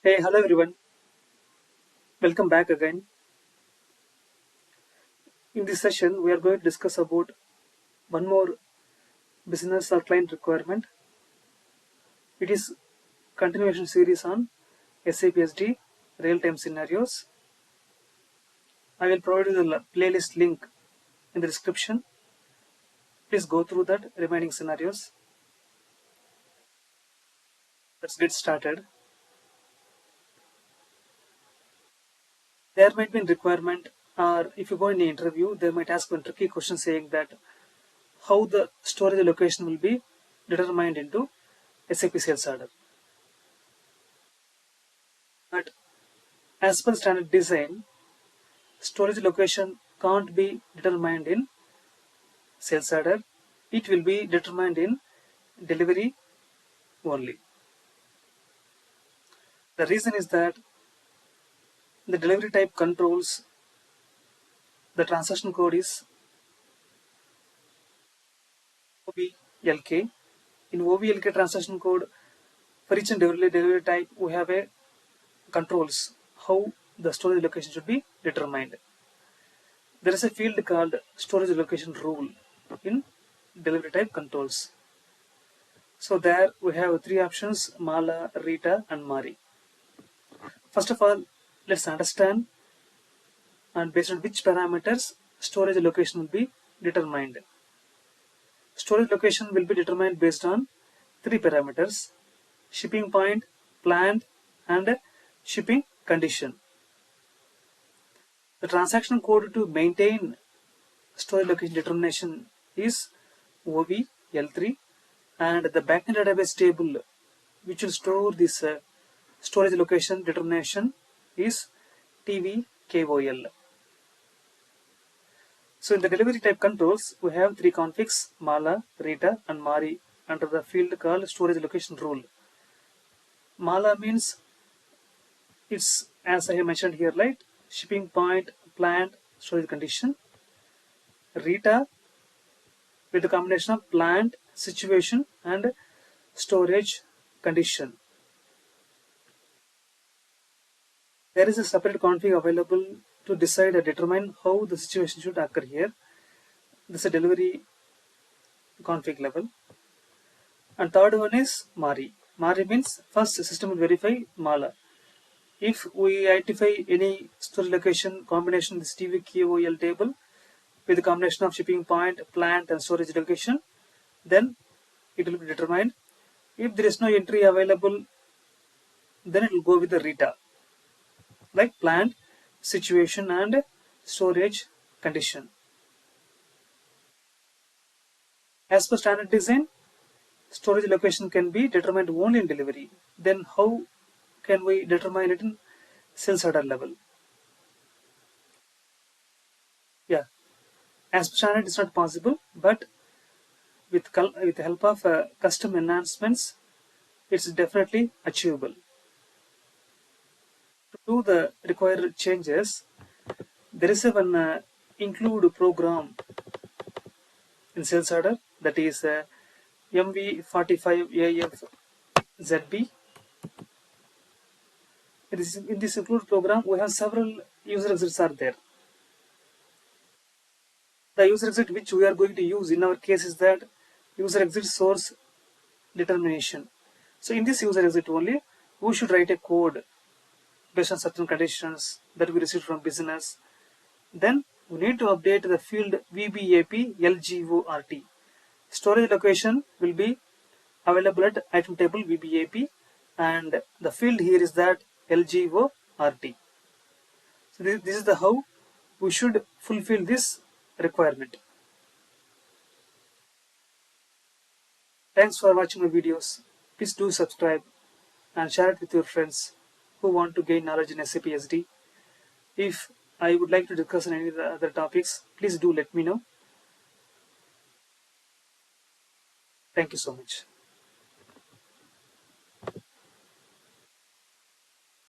Hey, hello everyone. Welcome back again. In this session, we are going to discuss about one more business or client requirement. It is continuation series on SAP SD real-time scenarios. I will provide you the playlist link in the description. Please go through that remaining scenarios. Let's get started. There might be a requirement, or if you go in an interview, they might ask one tricky question saying that how the storage location will be determined into SAP sales order. But as per standard design, storage location can't be determined in sales order. It will be determined in delivery only. The reason is that the delivery type controls the transaction code is OBLK. In OBLK transaction code, for each and delivery type, we have a controls how the storage location should be determined. There is a field called storage location rule in delivery type controls. So there we have three options: Mala, Rita, and Mari. First of all, let's understand and based on which parameters storage location will be determined. Storage location will be determined based on three parameters: shipping point, plant, and shipping condition. The transaction code to maintain storage location determination is OVL3, and the backend database table which will store this storage location determination is TVKOL. So in the delivery type controls, we have three configs: Mala, Rita, and Mari under the field called storage location rule. Mala means it's, as I have mentioned here, right? Shipping point, plant, storage condition. Rita with the combination of plant, situation, and storage condition. There is a separate config available to decide and determine how the situation should occur here. This is a delivery config level. And third one is Mari. Mari means first the system will verify Mala. If we identify any storage location combination in this TVKOL table with the combination of shipping point, plant, and storage location, then it will be determined. If there is no entry available, then it will go with the Rita, like plant, situation, and storage condition. As per standard design, storage location can be determined only in delivery. Then how can we determine it in sales order level? Yeah, as per standard it's not possible, but with the help of custom enhancements, it's definitely achievable. To do the required changes, there is an include program in sales order, that is MV45AFZB. In this include program, we have several user exits are there. The user exit which we are going to use in our case is that user exit source determination. So in this user exit only, we should write a code based on certain conditions that we received from business. Then we need to update the field VBAP LGORT. Storage location will be available at item table VBAP, and the field here is that LGORT. So this is the how we should fulfill this requirement. Thanks for watching my videos. Please do subscribe and share it with your friends who want to gain knowledge in SAP SD. If I would like to discuss on any of the other topics, please do let me know. Thank you so much.